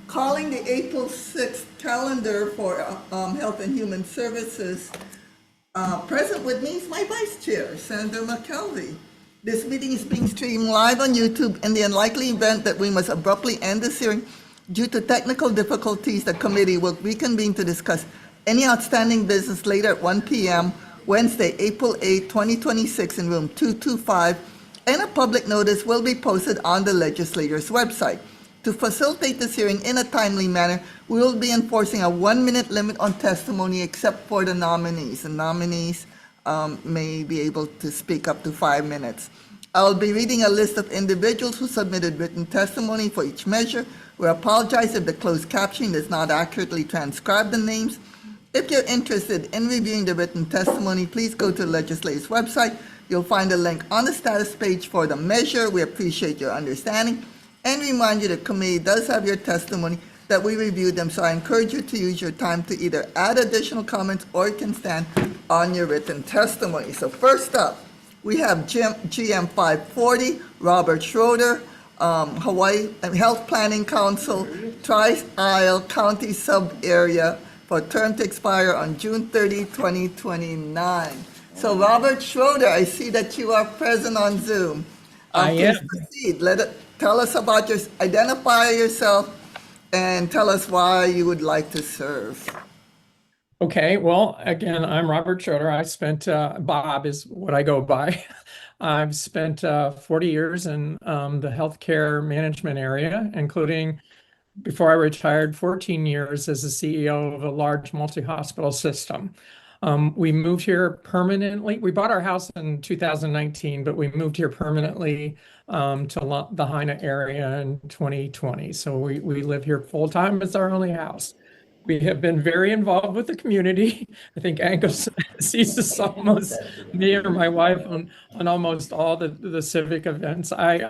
calling the April 6th calendar for Health and Human Services. Present with me is my Vice Chair, Senator McKelvey. This meeting is being streamed live on YouTube. In the unlikely event that we must abruptly end this hearing due to technical difficulties, the committee will reconvene to discuss any outstanding business later at 1 p.m. Wednesday, April 8, 2026 in room 225, and a public notice will be posted on the legislature's website. To facilitate this hearing in a timely manner, we will be enforcing a 1-minute limit on testimony except for the nominees. The nominees may be able to speak up to 5 minutes. I'll be reading a list of individuals who submitted written testimony for each measure. We apologize if the closed captioning does not accurately transcribe the names. If you're interested in reviewing the written testimony, please go to the legislature's website. You'll find a link on the status page for the measure. We appreciate your understanding and remind you the committee does have your testimony that we reviewed them, so I encourage you to use your time to either add additional comments or you can stand on your written testimony. So first up, we have GM 540, Robert Schroeder, Hawaii Health Planning Council, Tri-Isle County Sub-Area for a term to expire on June 30, 2029. So Robert Schroeder, I see that you are present on Zoom. I am. Please proceed. Tell us about identify yourself and tell us why you would like to serve. Okay, well, again, I'm Robert Schroeder. I spent, Bob is what I go by. I've spent 40 years in the healthcare management area, including, before I retired, 14 years as the CEO of a large multi-hospital system. We moved here permanently. We bought our house in 2019, but we moved here permanently to the Haina area in 2020. So we live here full time. It's our only house. We have been very involved with the community. I think Angus sees us almost, me or my wife, on almost all the civic events. I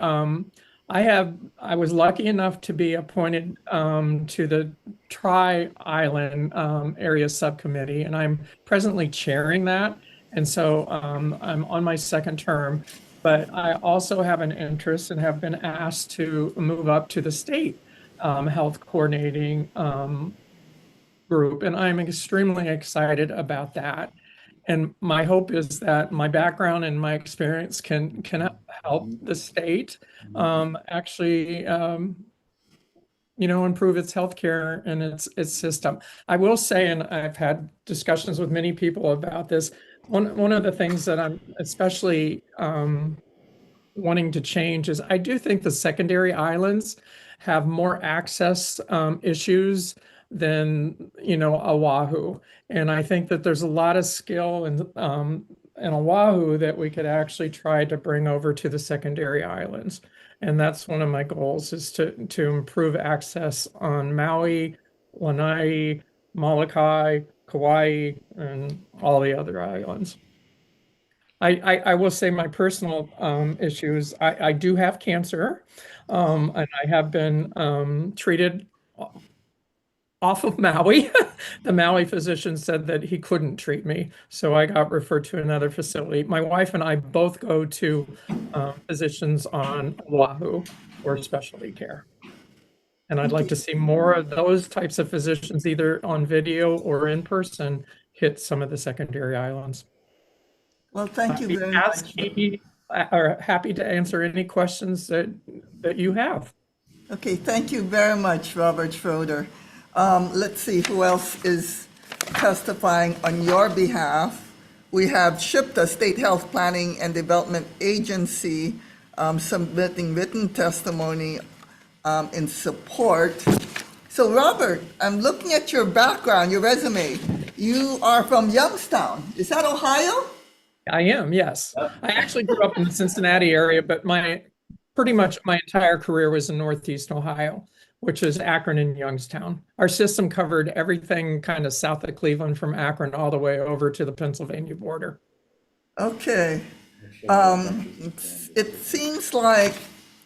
was lucky enough to be appointed to the Tri-Island Area Subcommittee, and I'm presently chairing that. And so I'm on my second term, but I also have an interest and have been asked to move up to the state health coordinating group, and I'm extremely excited about that. And my hope is that my background and my experience can help the state actually, improve its healthcare and its system. I will say, and I've had discussions with many people about this, one of the things that I'm especially wanting to change is I do think the secondary islands have more access issues than Oahu, and I think that there's a lot of skill in Oahu that we could actually try to bring over to the secondary islands, and that's one of my goals, is to improve access on Maui, Lanai, Molokai, Kauai, and all the other islands. I will say my personal issues. I do have cancer, and I have been treated off of Maui. The Maui physician said that he couldn't treat me, so I got referred to another facility. My wife and I both go to physicians on Oahu for specialty care. And I'd like to see more of those types of physicians, either on video or in person, hit some of the secondary islands. Well, thank you very much. Happy to answer any questions that you have. Okay, thank you very much, Robert Schroeder. Let's see who else is testifying on your behalf. We have SHPTA, State Health Planning and Development Agency, submitting written testimony in support. So Robert, I'm looking at your background, your resume. You are from Youngstown. Is that Ohio? I am, yes. I actually grew up in the Cincinnati area, but pretty much my entire career was in Northeast Ohio, which is Akron and Youngstown. Our system covered everything kind of south of Cleveland, from Akron all the way over to the Pennsylvania border. Okay. It seems like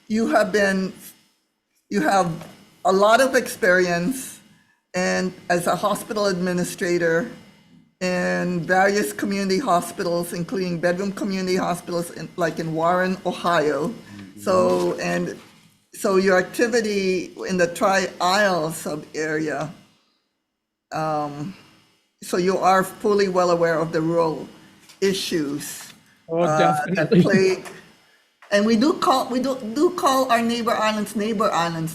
you have a lot of experience and as a hospital administrator in various community hospitals, including bedroom community hospitals like in Warren, Ohio. So, and so your activity in the Tri-Isle sub-area, so you are fully well aware of the rural issues Oh, that definitely. plague. And we do call our neighbor islands,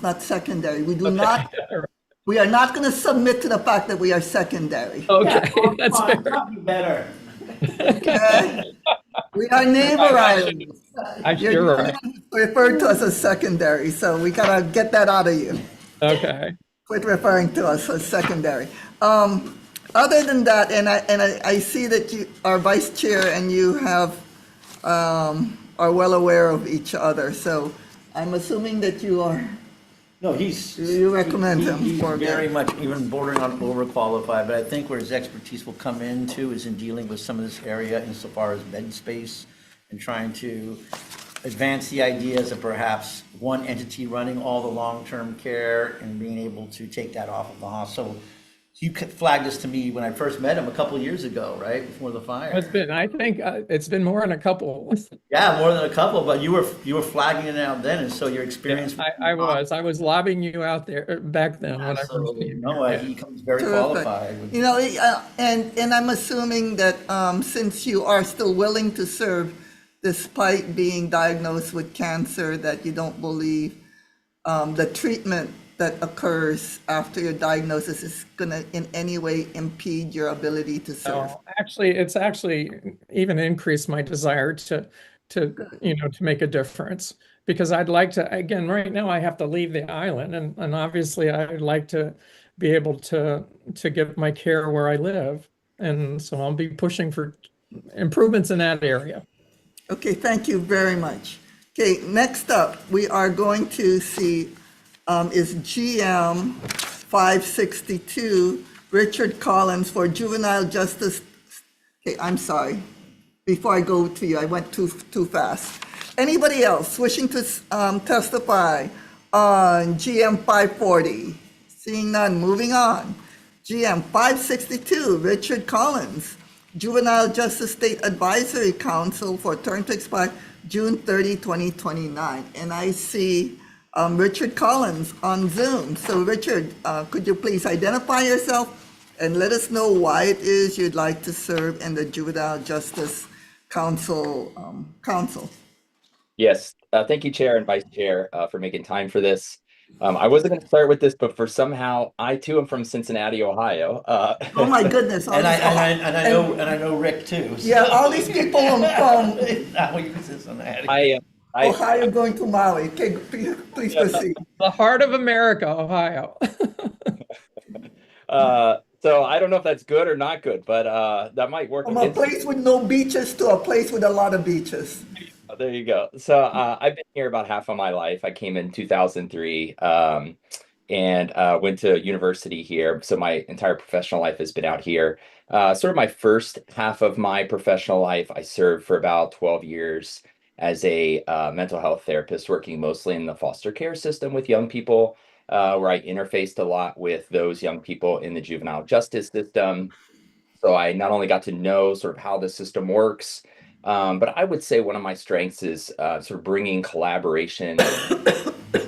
not secondary. Okay. We are not going to submit to the fact that we are secondary. Yeah, Okay, come that's on, fair. copy better. Okay? We are neighbor islands. You're You're the only right. one who referred to us as secondary, so we gotta get that out of you. Okay. Quit referring to us as secondary. Other than that, and I see that you are vice chair and you are well aware of each other, so I'm assuming that No, you recommend him he's for very the, much even bordering on overqualified, but I think where his expertise will come into is in dealing with some of this area insofar as bed space and trying to advance the ideas of perhaps one entity running all the long-term care and being able to take that off of the hospital. So you flagged this to me when I first met him a couple years ago, right, before the fire. I think it's been more than a couple. Yeah, more than a couple, but you were flagging it out then, and so your Yeah, experience. I was lobbying you out there back then when I first Absolutely. came No, here. Yeah. he comes very terrific. qualified. You know, and I'm assuming that since you are still willing to serve despite being diagnosed with cancer, that you don't believe the treatment that occurs after your diagnosis is going to in any way impede your ability to serve. No, actually, it's actually even increased my desire to make a difference because I'd like to, again, right now I have to leave the island and obviously I'd like to be able to get my care where I live. And so I'll be pushing for improvements in that area. Okay, thank you very much. Okay, next up, we are going to see is GM 562, Richard Collins for juvenile justice. Okay, I'm sorry. Before I go to you, I went too fast. Anybody else wishing to testify on GM 540? Seeing none, moving on. GM 562, Richard Collins, Juvenile Justice State Advisory Council for term to expire June 30, 2029. And I see Richard Collins on Zoom. So Richard, could you please identify yourself and let us know why it is you'd like to serve in the Juvenile Justice Council? Yes, thank you, Chair and Vice Chair, for making time for this. I wasn't going to start with this, but for somehow I too am from Cincinnati, Ohio. Oh my goodness! I know Rick too. So. Yeah, all these people from Now you Cincinnati. I Ohio going to Maui. Okay, please proceed. The heart of America, Ohio. so I don't know if that's good or not good, but that might work From a against place with no beaches to a place with a lot of beaches. There you go. So I've been here about half of my life. I came in 2003 and went to university here. So my entire professional life has been out here. Sort of my first half of my professional life, I served for about 12 years as a mental health therapist, working mostly in the foster care system with young people, where I interfaced a lot with those young people in the juvenile justice system. So I not only got to know sort of how the system works, but I would say one of my strengths is sort of bringing collaboration,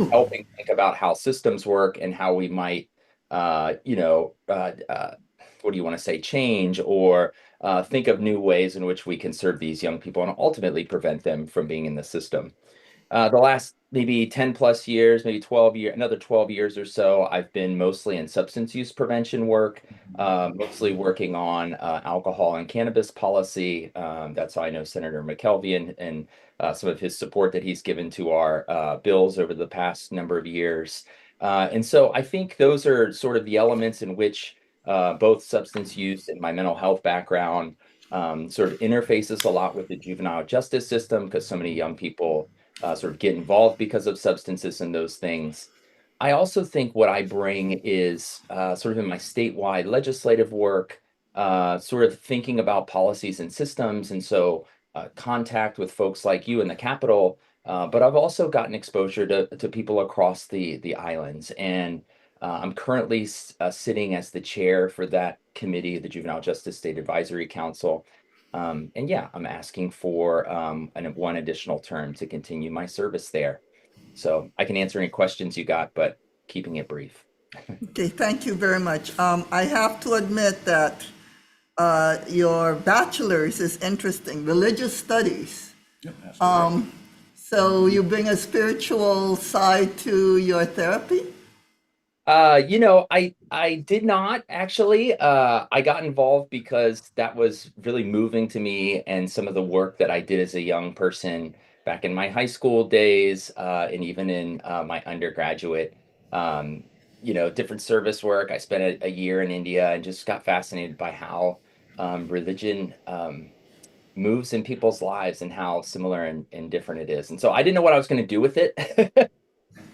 helping think about how systems work and how we might, what do you want to say, change or think of new ways in which we can serve these young people and ultimately prevent them from being in the system. The last maybe 10 plus years, maybe 12 years, another 12 years or so, I've been mostly in substance use prevention work, mostly working on alcohol and cannabis policy. That's how I know Senator McKelvey and some of his support that he's given to our bills over the past number of years. And so I think those are sort of the elements in which both substance use and my mental health background sort of interfaces a lot with the juvenile justice system because so many young people sort of get involved because of substances and those things. I also think what I bring is sort of in my statewide legislative work, sort of thinking about policies and systems. And so contact with folks like you in the Capitol, but I've also gotten exposure to people across the islands. And I'm currently sitting as the chair for that committee, the Juvenile Justice State Advisory Council. And yeah, I'm asking for one additional term to continue my service there. So I can answer any questions you got, but keeping it brief. Okay, thank you very much. I have to admit that your bachelor's is interesting, religious studies. So you bring a spiritual side to your therapy? I did not actually. I got involved because that was really moving to me, and some of the work that I did as a young person back in my high school days, and even in my undergraduate, um, different service work. I spent a year in India and just got fascinated by how religion moves in people's lives and how similar and different it is. And so I didn't know what I was going to do with it.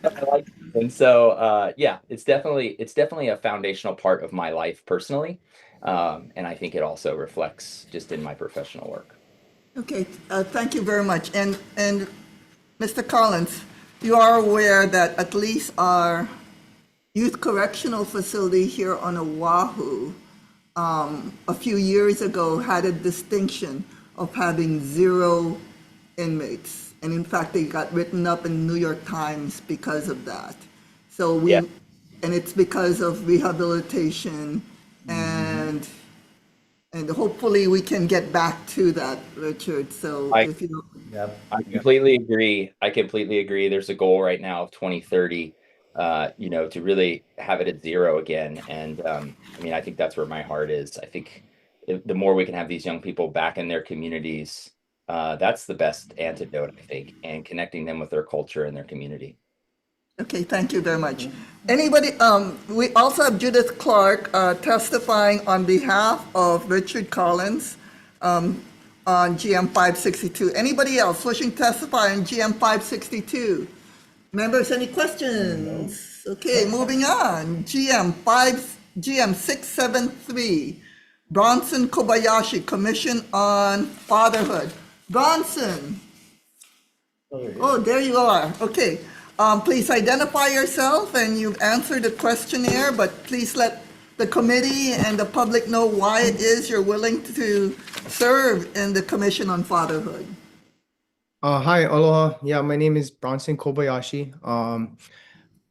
I like it. And so yeah, it's definitely a foundational part of my life personally. And I think it also reflects just in my professional work. Okay, thank you very much. And Mr. Collins, you are aware that at least our youth correctional facility here on Oahu a few years ago had a distinction of having 0 inmates. And in fact, they got written up in the New York Times because of that. So Yeah. and it's because of rehabilitation and hopefully we can get back to that, Richard. So I if you, Yep. I completely agree. I completely agree. There's a goal right now of 2030, to really have it at 0 again. And I mean, I think that's where my heart is. I think the more we can have these young people back in their communities, that's the best antidote, I think, and connecting them with their culture and their community. okay, thank you very much. Anybody, we also have Judith Clark testifying on behalf of Richard Collins on GM 562. Anybody else wishing to testify on GM 562? Members, any questions? Okay, moving on. GM 673, Bronson Kobayashi, Commission on Fatherhood. Bronson. Oh, there you are. Okay. Please identify yourself, and you've answered the questionnaire, but please let the committee and the public know why it is you're willing to serve in the Commission on Fatherhood. Hi, aloha. Yeah, my name is Bronson Kobayashi.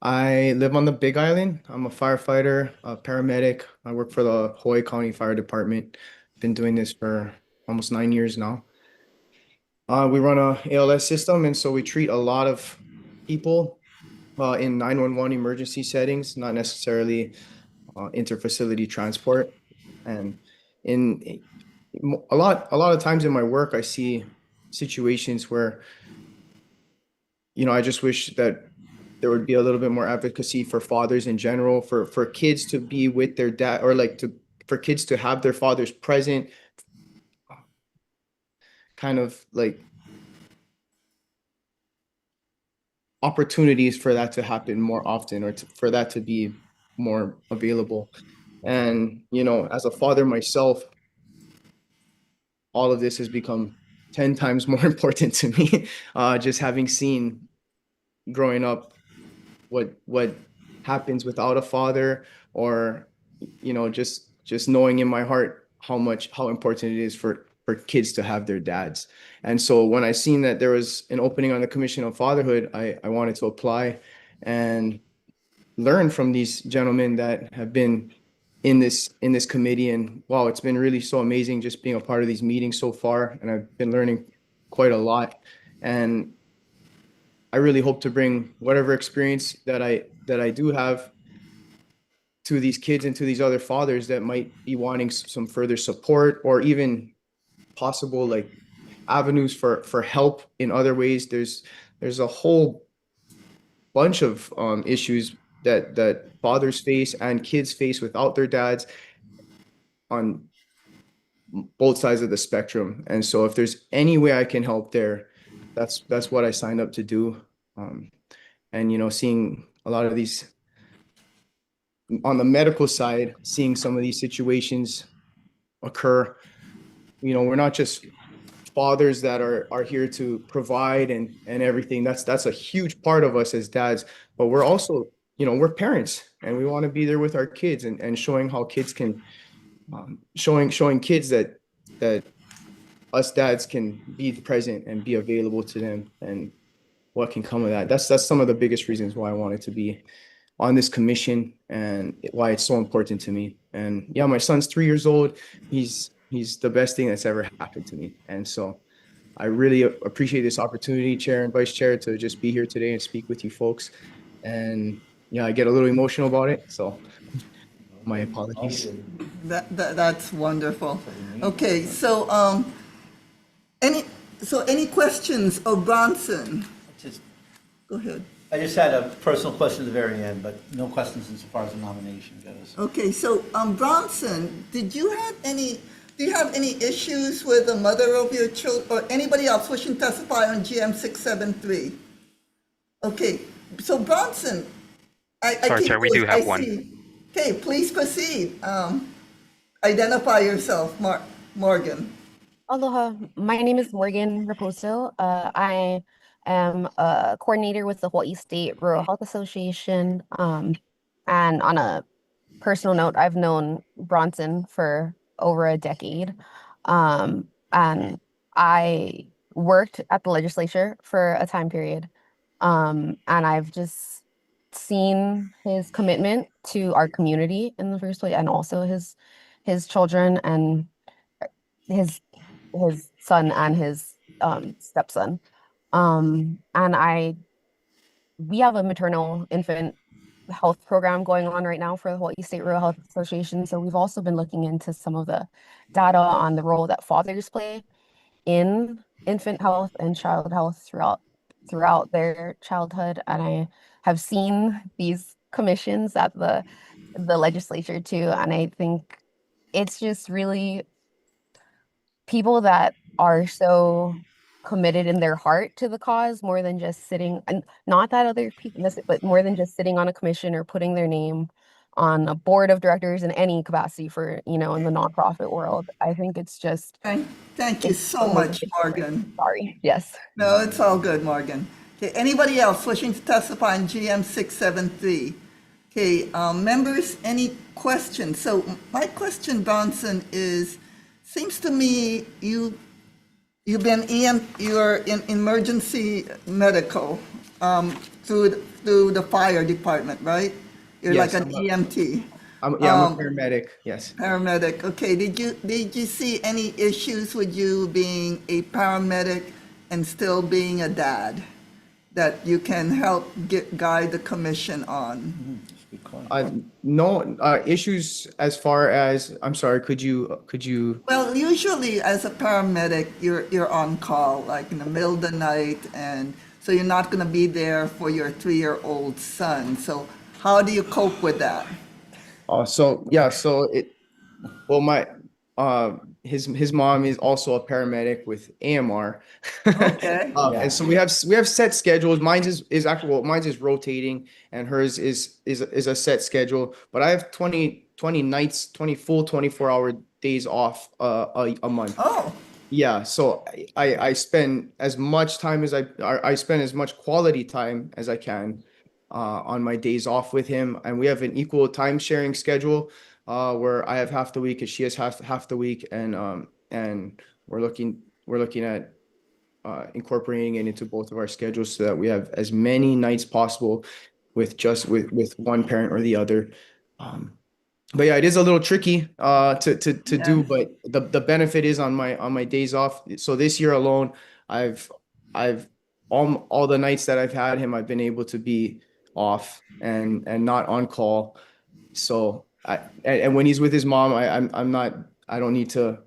I live on the Big Island. I'm a firefighter, a paramedic. I work for the Hawaii County Fire Department. Been doing this for almost 9 years now. We run a ALS system, and so we treat a lot of people in 911 emergency settings, not necessarily interfacility transport. And in a lot of times in my work, I see situations where, I just wish that there would be a little bit more advocacy for fathers in general, for kids to be with their dad, or for kids to have their fathers present, kind of like opportunities for that to happen more often, or for that to be more available. And, as a father myself, all of this has become 10 times more important to me, just having seen growing up what happens without a father, or just knowing in my heart how important it is for kids to have their dads. And so when I seen that there was an opening on the Commission on Fatherhood, I wanted to apply and learn from these gentlemen that have been in this committee. And wow, it's been really so amazing just being a part of these meetings so far, and I've been learning quite a lot. And I really hope to bring whatever experience that I do have to these kids and to these other fathers that might be wanting some further support, or even possible like avenues for help in other ways. There's a whole bunch of issues that fathers face and kids face without their dads on both sides of the spectrum. And so if there's any way I can help there, that's what I signed up to do. And seeing a lot of these on the medical side, seeing some of these situations occur, we're not just fathers that are here to provide and everything. That's a huge part of us as dads, but we're also, we're parents, and we want to be there with our kids, and showing how kids can, showing kids that us dads can be present and be available to them. And what can come of that. That's some of the biggest reasons why I wanted to be on this commission and why it's so important to me. And yeah, my son's 3 years old. He's the best thing that's ever happened to me. And so I really appreciate this opportunity, Chair and Vice Chair, to just be here today and speak with you folks. And yeah, I get a little emotional about it. So my apologies. That's wonderful. Okay, so any questions of Bronson? Just- Go ahead. I just had a personal question at the very end, but no questions insofar as the nomination goes. Okay, so Bronson, do you have any issues with the mother of your children or anybody else wishing to testify on GM 673? Okay, so Bronson, Sorry, Chair, we do have one. Okay, please proceed. Identify yourself, Morgan. Aloha, my name is Morgan Raposo. I am a coordinator with the Hawaii State Rural Health Association. And on a personal note, I've known Bronson for over a decade. And I worked at the legislature for a time period. And I've just seen his commitment to our community in the first place, and also his children and his son and his stepson. And we have a maternal infant health program going on right now for the Hawaii State Rural Health Association. So we've also been looking into some of the data on the role that fathers play in infant health and child health throughout their childhood. And I have seen these commissions at the legislature too. And I think it's just really people that are so committed in their heart to the cause, more than just sitting, and not that other people, but more than just sitting on a commission or putting their name on a board of directors in any capacity for, in the nonprofit world. I think it's just. Thank you so much, Morgan. Sorry, yes. No, it's all good, Morgan. Okay, anybody else wishing to testify on GM 673? Okay, members, any questions? So my question, Bronson, is, seems to me you're in emergency medical through the fire department, right? You're Yes, like an EMT. I'm a paramedic. Yes. Paramedic. Okay. Did you see any issues with you being a paramedic and still being a dad that you can help guide the commission on? No issues as far as, I'm sorry, could you? Well, usually as a paramedic, you're on call like in the middle of the night, and so you're not going to be there for your 3-year-old son. So how do you cope with that? His mom is also a paramedic with AMR. Okay. And so we have set schedules. Mine's is rotating, and hers is a set schedule. But I have 20 nights, 20 full 24-hour days off a month. Oh. Yeah, so I spend as much time as I spend as much quality time as I can on my days off with him, and we have an equal time sharing schedule where I have half the week and she has half the week, and we're looking at incorporating it into both of our schedules so that we have as many nights possible with one parent or the other. But yeah, it is a little tricky to do, but the benefit is on my days off. So this year alone, I've all the nights that I've had him, I've been able to be off and not on call. So and when he's with his mom, I don't need to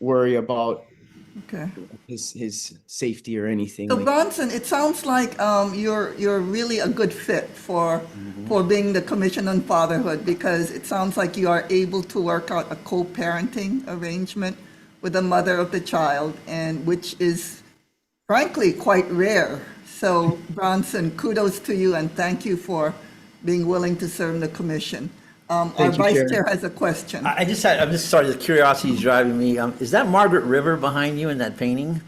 worry about Okay. his safety or anything. So Bronson, it sounds like you're really a good fit for being the Commission on Fatherhood, because it sounds like you are able to work out a co-parenting arrangement with the mother of the child, and which is frankly quite rare. So Bronson, kudos to you and thank you for being willing to serve the commission. Our you, Vice Chair. Chair has a question. I'm just sorry, the curiosity is driving me. Is that Margaret River behind you in that painting?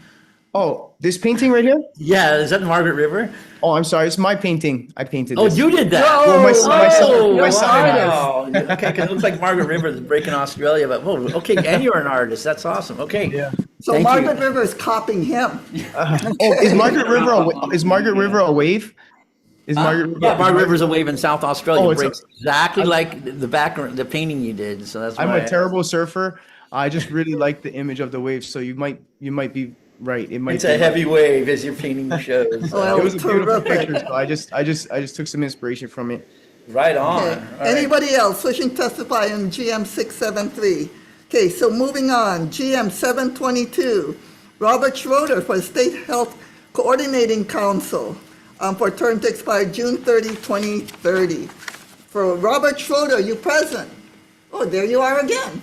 Oh, This painting right here? Yeah, is that Margaret River? Oh, I'm sorry. It's my painting. I painted Oh, this. you did that? Well, my son- my son and I. wow. Okay, because it looks like Margaret River is breaking Australia, but whoa, okay, and you're an artist. That's awesome. Okay. Yeah. So Thank Margaret you. River is copying him. Is Margaret River is Margaret River a wave? Is Margaret River? Yeah, Margaret River's a wave in South Australia. Oh, It it's a- breaks exactly like the background, the painting you did. So that's why I'm a terrible surfer. I just really like the image of the waves. So you might be right. It might. It's be a heavy wave as your painting shows. Well, It was a beautiful terrific. picture. So I just took some inspiration from it. Right on. Okay. All right. Anybody else wishing to testify on GM 673? Okay, so moving on, GM 722, Robert Schroeder for State Health Coordinating Council for term to expire June 30, 2030. For Robert Schroeder, you present? Oh, there you are again.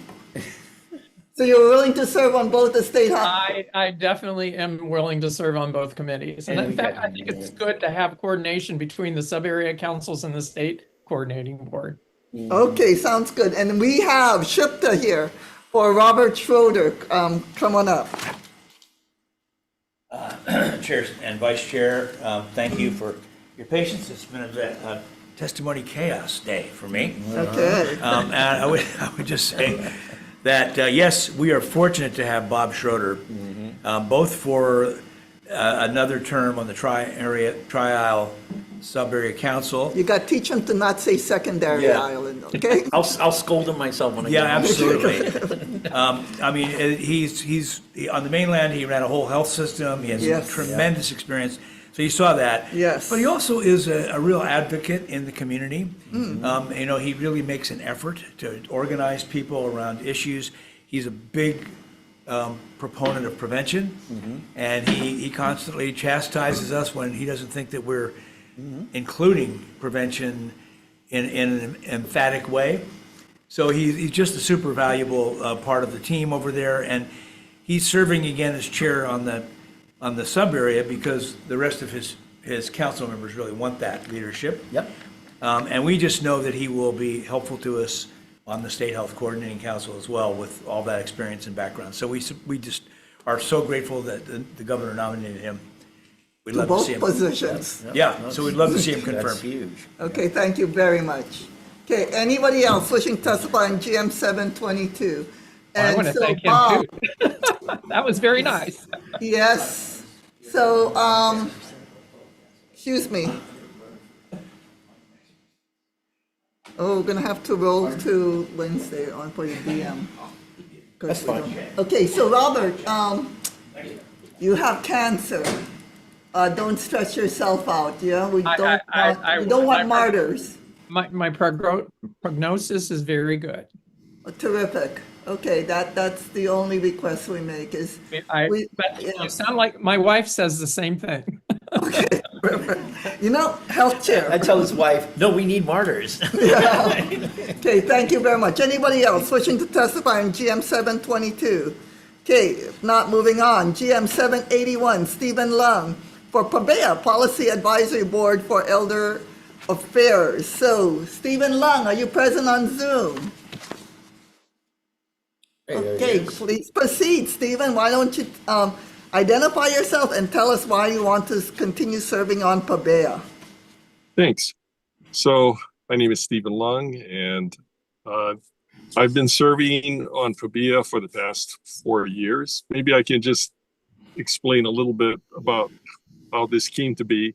So you're willing to serve on both the state health? I definitely am willing to serve on both committees. And And in we fact, got- I think it's good to have coordination between the sub-area councils and the state coordinating board. Okay, sounds good. And we have Shipta here for Robert Schroeder. Come on up. Chair and Vice Chair, thank you for your patience. It's been a testimony chaos day for me. Okay. And I would just say that, yes, we are fortunate to have Bob Schroeder, both for another term on the Tri-Isle Sub-Area Council. You got to teach him to not say secondary Yeah. island, okay? I'll scold him myself when I Yeah, get home. absolutely. I mean, he's on the mainland. He ran a whole health system. He has Yes. tremendous experience. So you saw that. Yes. But he also is a real advocate in the community. He really makes an effort to organize people around issues. He's a big proponent of prevention, and he constantly chastises us when he doesn't think that we're including prevention in an emphatic way. So he's just a super valuable part of the team over there, and he's serving again as chair on the sub area because the rest of his council members really want that leadership. Yep. And we just know that he will be helpful to us on the State Health Coordinating Council as well with all that experience and background. So we just are so grateful that the governor nominated him. We'd To love to both see him. positions. Yeah, so we'd love to see him That's confirmed. huge. Okay, thank you very much. Okay, anybody else wishing to testify on GM 722? I And want to so thank him Bob, too. That was very nice. yes. So, excuse me. Oh, we're gonna have to roll to Wednesday on for the DM. That's fine. Okay, so Robert, you have cancer. Don't stress yourself out, yeah? We I- don't I- want, I- we don't want I- martyrs. My prognosis is very good. Terrific. Okay, that's the only request we make is, we- But yeah. you sound like my wife says the same thing. you know, health chair. I tell his wife, no, we need martyrs. Okay, thank you very much. Anybody else wishing to testify on GM 722? Okay, if not, moving on. GM 781, Stephen Lung for PABEA, Policy Advisory Board for Elder Affairs. So, Stephen Lung, are you present on Zoom? Okay, please proceed, Stephen. Why don't you identify yourself and tell us why you want to continue serving on PABEA? Thanks. So my name is Stephen Lung, and I've been serving on PABEA for the past 4 years. Maybe I can just explain a little bit about how this came to be.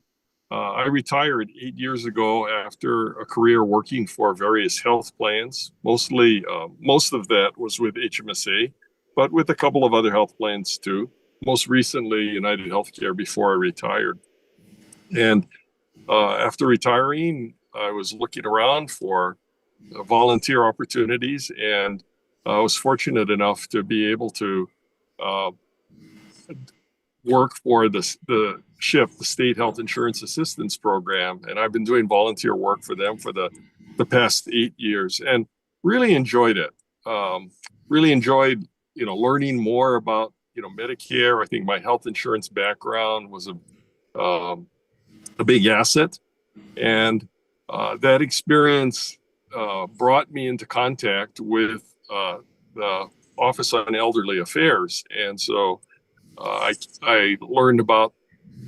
I retired 8 years ago after a career working for various health plans. Most of that was with HMSA, but with a couple of other health plans too. Most recently, United Healthcare before I retired. And after retiring, I was looking around for volunteer opportunities, and I was fortunate enough to be able to work for the SHIP, the State Health Insurance Assistance Program, and I've been doing volunteer work for them for the past 8 years, and really enjoyed it. Really enjoyed, learning more about, Medicare. I think my health insurance background was a big asset, and that experience brought me into contact with the Office on Elderly Affairs, and so I learned about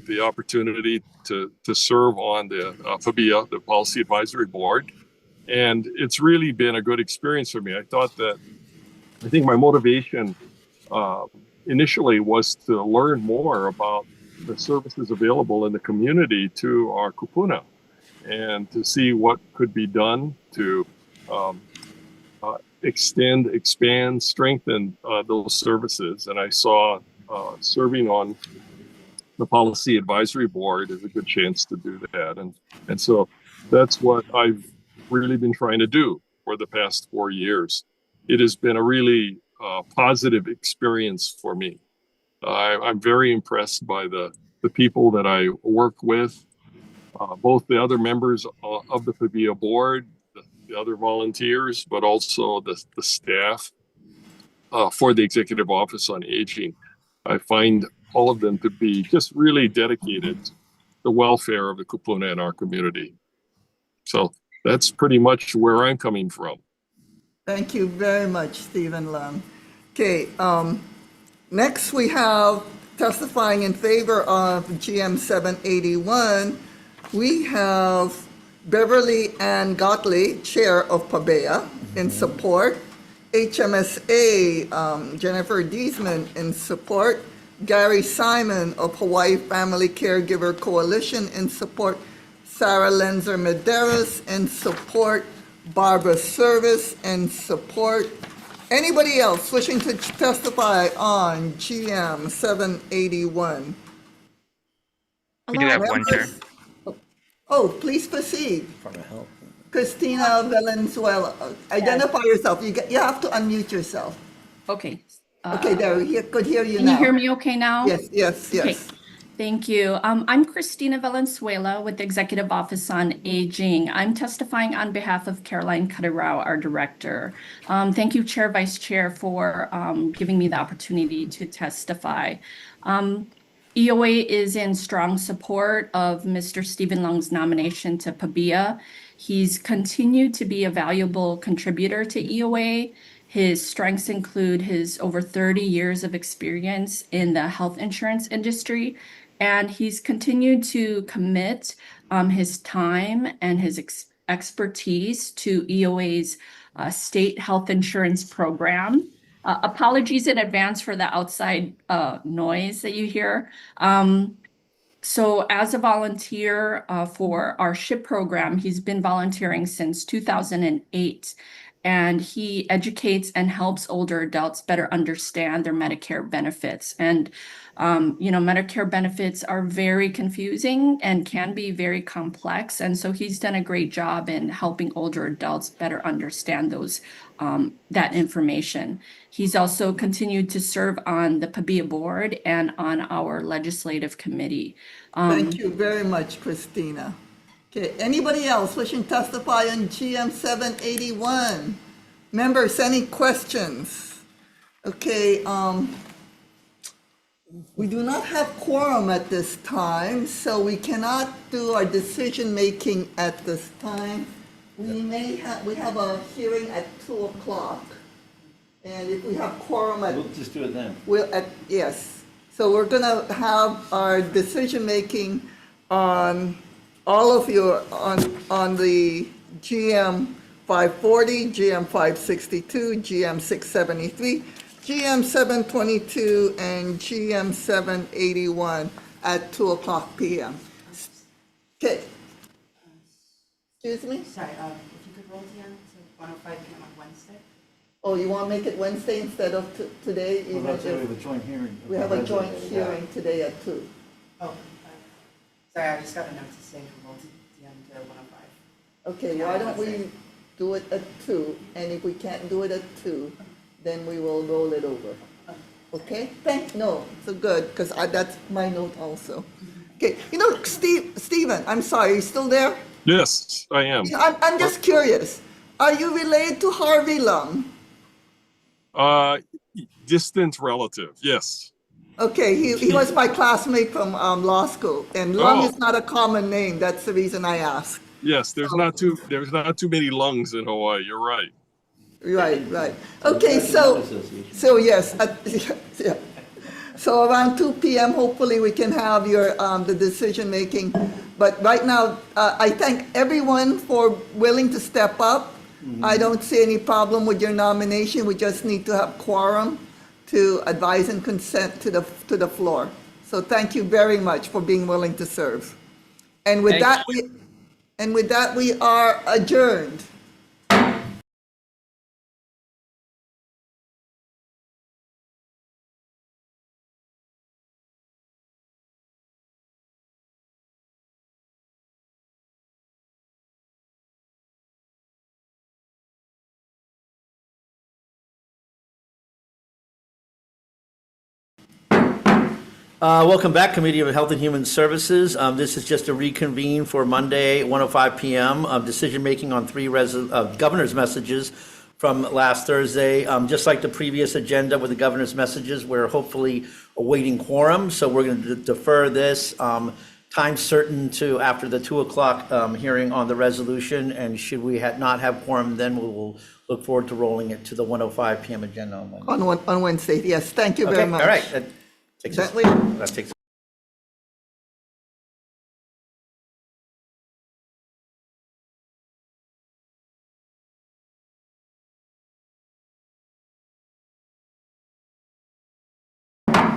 the opportunity to serve on the PABIA, the Policy Advisory Board. And it's really been a good experience for me. I think my motivation initially was to learn more about the services available in the community to our kupuna and to see what could be done to extend, expand, strengthen those services. And I saw serving on the Policy Advisory Board is a good chance to do that. And so that's what I've really been trying to do for the past 4 years. It has been a really positive experience for me. I'm very impressed by the people that I work with, both the other members of the PABIA board, the other volunteers, but also the staff for the Executive Office on Aging. I find all of them to be just really dedicated to the welfare of the kupuna in our community. So that's pretty much where I'm coming from. Thank you very much, Stephen Lung. Okay, next we have testifying in favor of GM 781. We have Beverly Ann Gottlieb, Chair of PABEA, in support. HMSA, Jennifer Diesman in support. Gary Simon of Hawaii Family Caregiver Coalition in support. Sarah Lenzer Medeiros in support. Barbara Service in support. Anybody else wishing to testify on GM 781? We do have one, Chair. Oh, please proceed. Department of Health. Christina Valenzuela, identify yourself. You have to unmute yourself. Okay. Okay, there, we could hear you Can now. you hear me okay now? Yes, yes, Okay. yes. Thank you. I'm Christina Valenzuela with the Executive Office on Aging. I'm testifying on behalf of Caroline Kaderau, our director. Thank you, Chair, Vice Chair, for giving me the opportunity to testify. EOA is in strong support of Mr. Stephen Lung's nomination to PABIA. He's continued to be a valuable contributor to EOA. His strengths include his over 30 years of experience in the health insurance industry, and he's continued to commit his time and his expertise to EOA's state health insurance program. Apologies in advance for the outside noise that you hear. So as a volunteer for our SHIP program, he's been volunteering since 2008. And he educates and helps older adults better understand their Medicare benefits. And, Medicare benefits are very confusing and can be very complex. And so he's done a great job in helping older adults better understand that information. He's also continued to serve on the PABIA board and on our legislative committee. Thank you very much, Christina. Okay, anybody else wishing to testify on GM 781? Members, any questions? Okay, we do not have quorum at this time, so we cannot do our decision-making at this time. We have a hearing at 2 o'clock. And if we have quorum We'll just do it then. yes. So we're gonna have our decision-making on all of you on the GM 540, GM 562, GM 673, GM 722, and GM 781 at 2 o'clock p.m. Okay. Excuse me? Sorry, if you could roll again to 1:05 p.m. on Wednesday. Oh, you want to make it Wednesday instead of today? Well, that's why we have a joint hearing. We have a joint hearing today at 2. Oh, sorry, I just got a note to say to roll to the end to 1:05. Okay, Yeah, why don't Wednesday. we do it at 2, and if we can't do it at 2, then we will roll it over. Okay? No, so good, because that's my note also. Okay, Stephen, I'm sorry, you still there? Yes, I am. I'm just curious. Are you related to Harvey Lung? Distant relative, yes. Okay, he was my classmate from law school, and Lung Oh. is not a common name. That's the reason I asked. Yes, there's not too many lungs in Hawaii. You're right. Right. Okay, so yes, yeah. So around 2 p.m., hopefully we can have your, the decision making. But right now, I thank everyone for willing to step up. I don't see any problem with your nomination. We just need to have quorum to advise and consent to the floor. So thank you very much for being willing to serve. And with Thank that, we are adjourned. Welcome back, Committee of Health and Human Services. This is just a reconvene for Monday, 1:05 p.m. Decision-making on three governor's messages from last Thursday. Just like the previous agenda with the governor's messages, we're hopefully awaiting quorum, so we're going to defer this time certain to after the 2 o'clock hearing on the resolution, and should we not have quorum, then we will look forward to rolling it to the 1:05 p.m. agenda on Wednesday. On Wednesday, yes. Thank you very Okay, much. all right. That takes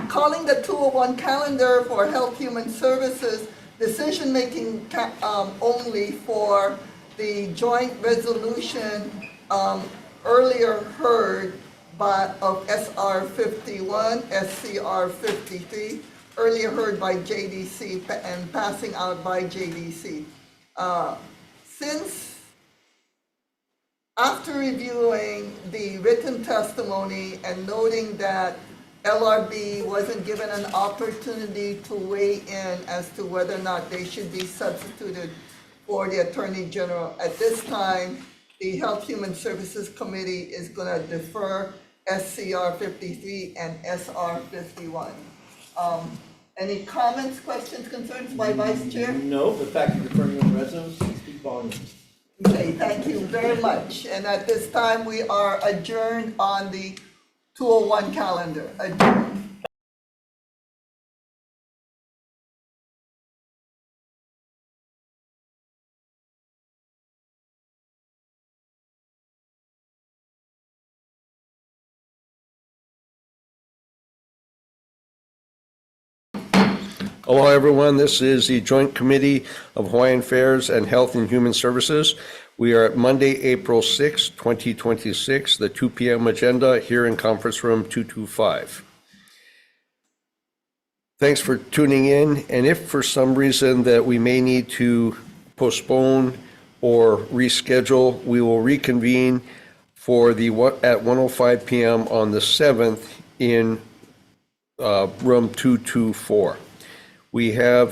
Calling the 201 calendar for Health Human Services, decision-making only for the joint resolution earlier heard of SR 51, SCR 53, earlier heard by JDC and passing out by JDC. Since after reviewing the written testimony and noting that LRB wasn't given an opportunity to weigh in as to whether or not they should be substituted for the Attorney General, at this time, the Health Human Services Committee is going to defer SCR 53 and SR 51. Any comments, questions, concerns by Vice Chair? No, the fact that you're deferring on resumes speaks volumes. Okay, thank you very much. And at this time, we are adjourned on the 201 calendar. Adjourned. Hello, everyone. This is the Joint Committee of Hawaiian Affairs and Health and Human Services. We are at Monday, April 6, 2026, the 2 p.m. agenda here in Conference Room 225. Thanks for tuning in. And if for some reason that we may need to postpone or reschedule, we will reconvene for the at 1:05 p.m. on the 7th in room 224. We have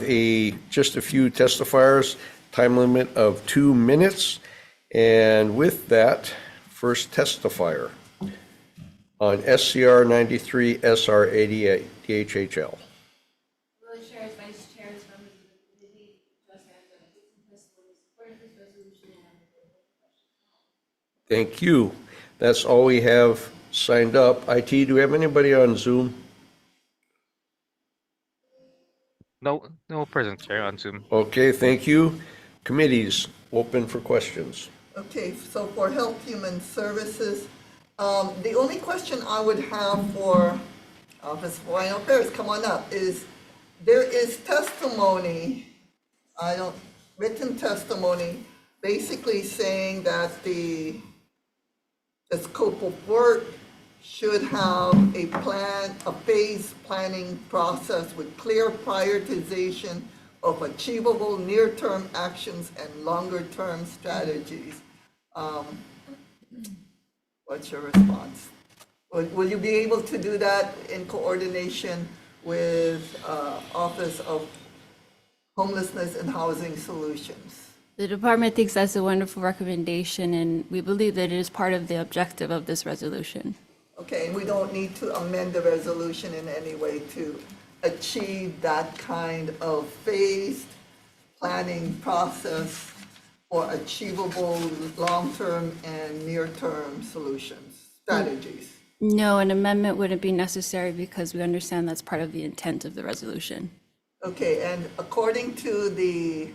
just a few testifiers, time limit of 2 minutes. And with that, first testifier on SCR 93, SR 88, DHHL. Chairs, Vice Chairs, members of the committee, Trustee testimony supporting this resolution and Thank you. That's all we have signed up. IT, do we have anybody on Zoom? No present, Chair, on Zoom. Okay, thank you. Committees, open for questions. Okay, so for Health Human Services, the only question I would have for Office of Hawaiian Affairs, come on up, is there is testimony, written testimony, basically saying that the scope of work should have a phased planning process with clear prioritization of achievable near-term actions and longer-term strategies. What's your response? Will you be able to do that in coordination with Office of Homelessness and Housing Solutions? The department thinks that's a wonderful recommendation, and we believe that it is part of the objective of this resolution. Okay, and we don't need to amend the resolution in any way to achieve that kind of phased planning process for achievable long-term and near-term solutions, strategies. No, an amendment wouldn't be necessary because we understand that's part of the intent of the resolution. Okay, and according to the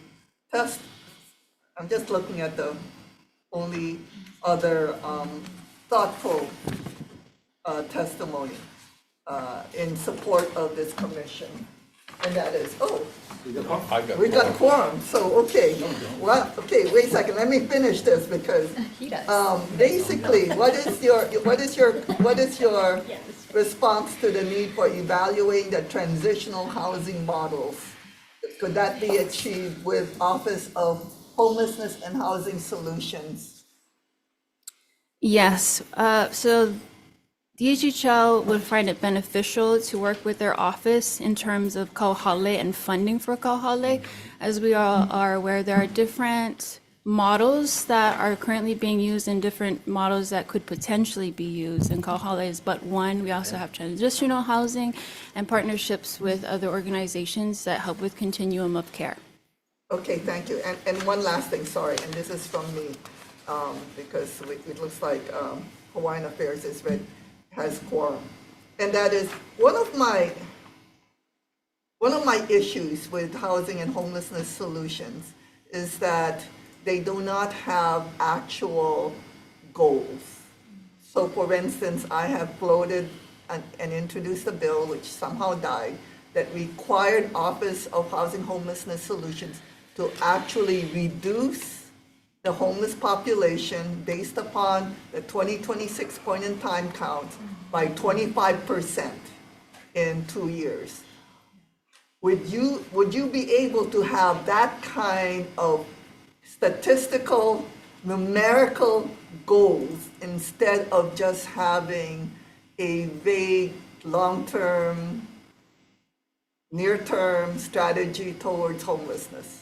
test, I'm just looking at the only other thoughtful testimony in support of this commission. And that is, we got quorum, so, okay. Well, okay, wait a second, let me finish this because basically, what is your response to the need for evaluating the transitional housing models? Could that be achieved with Office of Homelessness and Housing Solutions? Yes, so DHHL would find it beneficial to work with their office in terms of kauhale and funding for kauhale. As we all are aware, there are different models that are currently being used and different models that could potentially be used, and kauhale is but one. We also have transitional housing and partnerships with other organizations that help with continuum of care. Okay, thank you. And one last thing, sorry, and this is from me, because it looks like Hawaiian Affairs has quorum. And that is, one of my issues with housing and homelessness solutions is that they do not have actual goals. So for instance, I have floated and introduced a bill which somehow died that required Office of Housing Homelessness Solutions to actually reduce the homeless population based upon the 2026 point in time count by 25% in 2 years. Would you be able to have that kind of statistical, numerical goals instead of just having a vague, long-term, near-term strategy towards homelessness?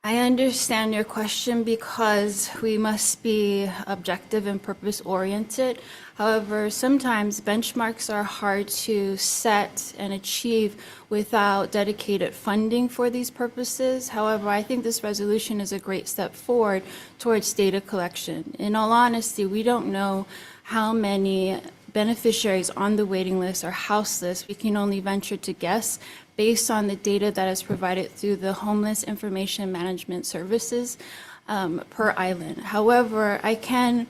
I understand your question because we must be objective and purpose-oriented. However, sometimes benchmarks are hard to set and achieve without dedicated funding for these purposes. However, I think this resolution is a great step forward towards data collection. In all honesty, we don't know how many beneficiaries on the waiting list are houseless. We can only venture to guess based on the data that is provided through the Homeless Information Management Services per island. However, I can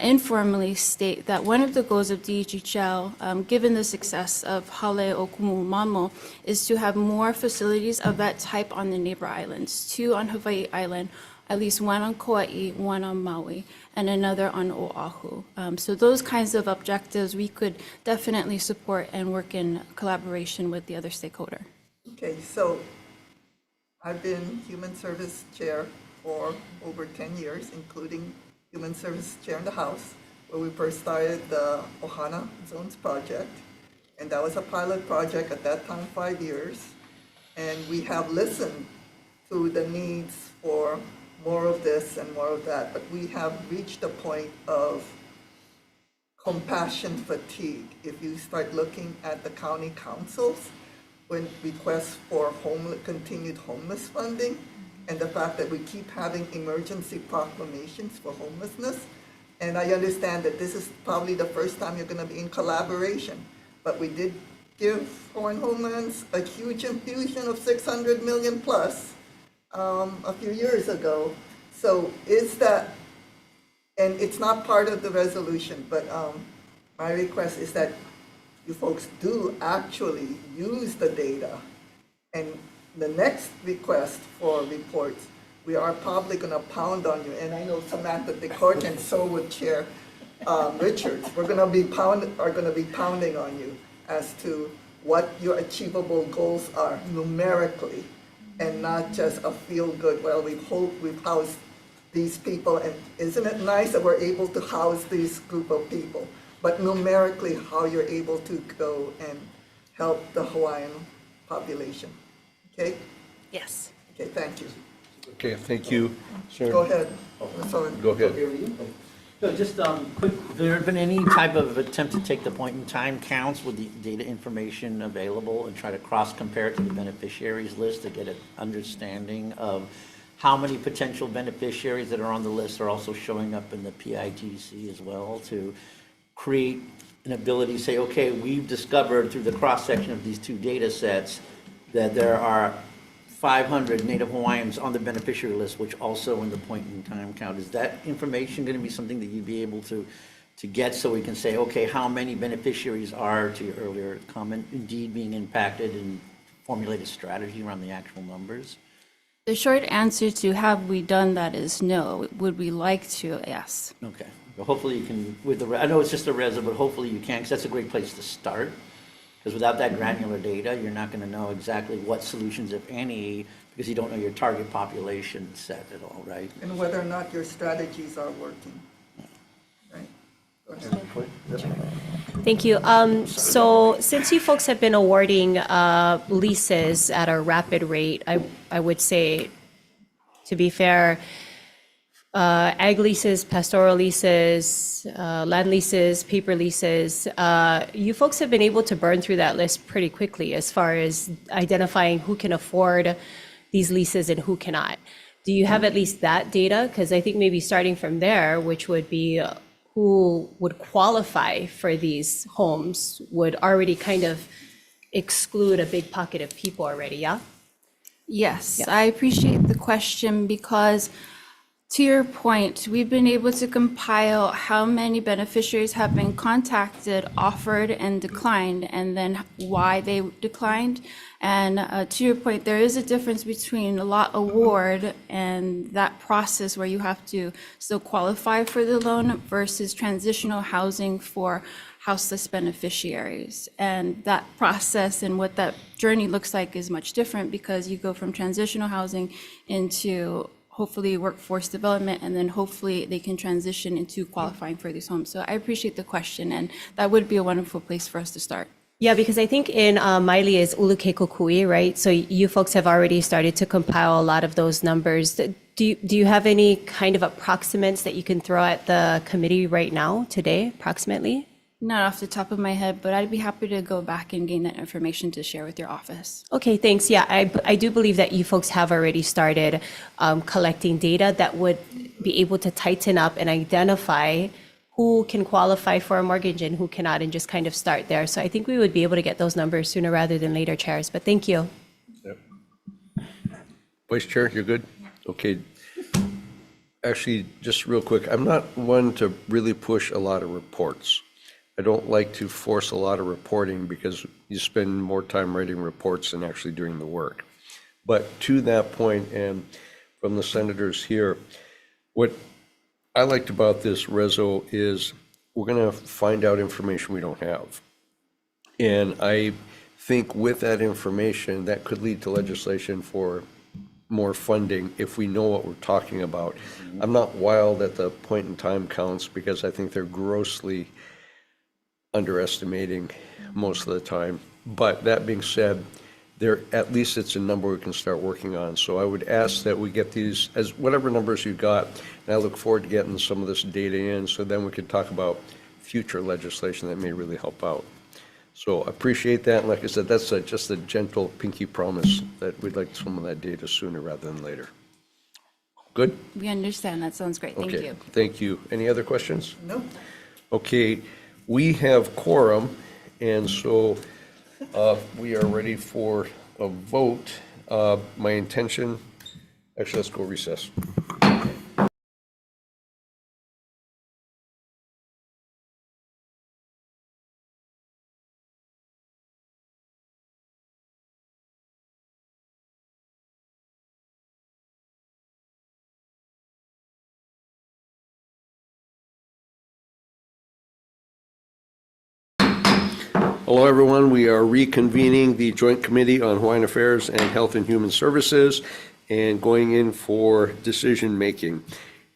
informally state that one of the goals of DHHL, given the success of Hale o Kumumamo, is to have more facilities of that type on the neighbor islands, 2 on Hawaii Island, at least 1 on Kauai, 1 on Maui, and another on Oahu. So those kinds of objectives we could definitely support and work in collaboration with the other stakeholder. Okay, so I've been Human Service Chair for over 10 years, including Human Service Chair in the House, where we first started the Ohana Zones Project. And that was a pilot project at that time, 5 years. And we have listened to the needs for more of this and more of that, but we have reached a point of compassion fatigue. If you start looking at the county councils, when requests for continued homeless funding, and the fact that we keep having emergency proclamations for homelessness, and I understand that this is probably the first time you're going to be in collaboration, but we did give Foreign Homelands a huge infusion of 600 million plus a few years ago. So is that, and it's not part of the resolution, but my request is that you folks do actually use the data. And the next request for reports, we are probably going to pound on you. And I know Samantha DeCourt and so would Chair Richards. We're going to be pounding on you as to what your achievable goals are numerically, and not just a feel-good, well, we've housed these people, and isn't it nice that we're able to house this group of people? But numerically, how you're able to go and help the Hawaiian population, okay? Yes. Okay, thank you. Okay, thank you, sir. Go ahead. Sorry. Go ahead. No, just quick, have there been any type of attempt to take the point in time counts with the data information available and try to cross-compare it to the beneficiaries list to get an understanding of how many potential beneficiaries that are on the list are also showing up in the PIGC as well, to create an ability to say, okay, we've discovered through the cross-section of these two data sets that there are 500 Native Hawaiians on the beneficiary list, which also in the point in time count. Is that information going to be something that you'd be able to get, so we can say, okay, how many beneficiaries are, to your earlier comment, indeed being impacted, and formulate a strategy around the actual numbers? The short answer to have we done that is no. Would we like to? Yes. Okay. Well, hopefully you can, with the, I know it's just a reso, but hopefully you can, because that's a great place to start. Because without that granular data, you're not going to know exactly what solutions, if any, because you don't know your target population set at all, right? And whether or not your strategies are working, right? Go ahead. Thank you. So since you folks have been awarding leases at a rapid rate, I would say, to be fair, ag leases, pastoral leases, land leases, paper leases, you folks have been able to burn through that list pretty quickly as far as identifying who can afford these leases and who cannot. Do you have at least that data? Because I think maybe starting from there, which would be who would qualify for these homes, would already kind of exclude a big pocket of people already, yeah? Yes, Yeah. I appreciate the question because, to your point, we've been able to compile how many beneficiaries have been contacted, offered, and declined, and then why they declined. And to your point, there is a difference between a lot award and that process where you have to still qualify for the loan versus transitional housing for houseless beneficiaries. And that process and what that journey looks like is much different, because you go from transitional housing into hopefully workforce development, and then hopefully they can transition into qualifying for these homes. So I appreciate the question, and that would be a wonderful place for us to start. Yeah, because I think in Maili is Ulukekokui, right? So you folks have already started to compile a lot of those numbers. Do you have any kind of approximates that you can throw at the committee right now, today, approximately? Not off the top of my head, but I'd be happy to go back and gain that information to share with your office. Okay, thanks. Yeah, I do believe that you folks have already started collecting data that would be able to tighten up and identify who can qualify for a mortgage and who cannot, and just kind of start there. So I think we would be able to get those numbers sooner rather than later, chairs, but thank you. Yep. Vice Chair, you're good? Okay. Actually, just real quick, I'm not one to really push a lot of reports. I don't like to force a lot of reporting because you spend more time writing reports than actually doing the work. But to that point, and from the senators here, what I liked about this reso is we're going to find out information we don't have. And I think with that information, that could lead to legislation for more funding if we know what we're talking about. I'm not wild at the point in time counts because I think they're grossly underestimating most of the time. But that being said, there, at least it's a number we can start working on. So I would ask that we get these as whatever numbers you got, and I look forward to getting some of this data in, so then we can talk about future legislation that may really help out. So I appreciate that. And like I said, that's just a gentle pinky promise that we'd like some of that data sooner rather than later. Good? We understand. That sounds great. Thank Okay, you. thank you. Any other questions? No. Okay, we have quorum, and so we are ready for a vote. My intention, actually, let's go recess. Hello, everyone. We are reconvening the Joint Committee on Hawaiian Affairs and Health and Human Services and going in for decision-making.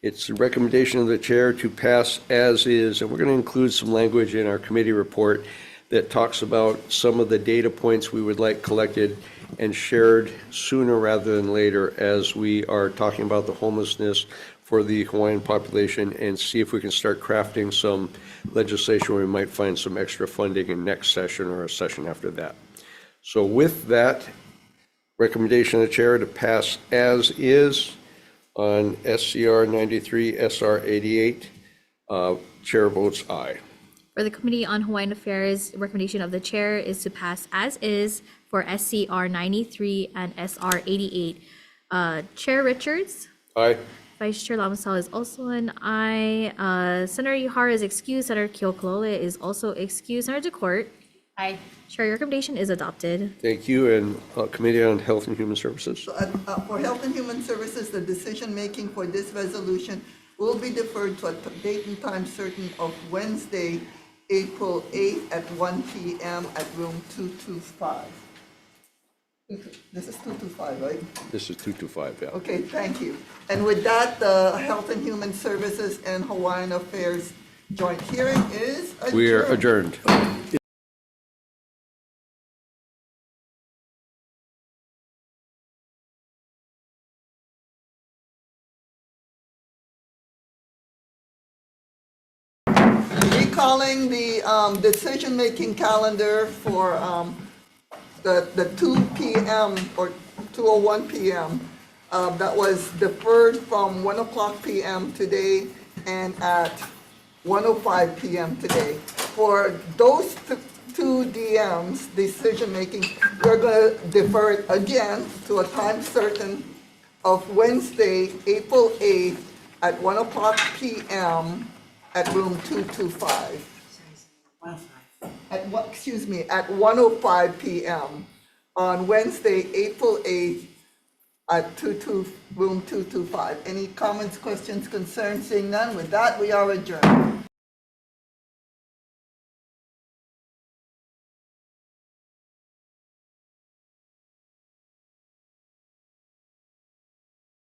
It's a recommendation of the chair to pass as is, and we're going to include some language in our committee report that talks about some of the data points we would like collected and shared sooner rather than later as we are talking about the homelessness for the Hawaiian population, and see if we can start crafting some legislation where we might find some extra funding in next session or a session after that. So with that recommendation of the chair to pass as is, on SCR 93, SR 88. Chair votes aye. For the Committee on Hawaiian Affairs, recommendation of the chair is to pass as is for SCR 93 and SR 88. Chair Richards, Aye. Vice Chair Lamasal is also an aye. Senator Ihara is excused. Senator Keokalole is also excused. Senator DeCourt. Aye. Chair, your recommendation is adopted. Thank you. And Committee on Health and Human Services. So, for Health and Human Services, the decision-making for this resolution will be deferred to a date and time certain of Wednesday, April 8th at 1 p.m. at room 225. This is 225, right? This is 225, yeah. Okay, thank you. And with that, the Health and Human Services and Hawaiian Affairs joint hearing is adjourned. We are adjourned. Recalling the decision-making calendar for the 2 p.m. or 2:01 p.m. That was deferred from 1 o'clock p.m. today and at 1:05 p.m. today. For those two DMs, decision-making, we're going to defer it again to a time certain of Wednesday, April 8th at 1 o'clock p.m. at room 225. At what, excuse me, at 1:05 p.m. on Wednesday, April 8th at room 225. Any comments, questions, concerns? Seeing none, with that, we are adjourned.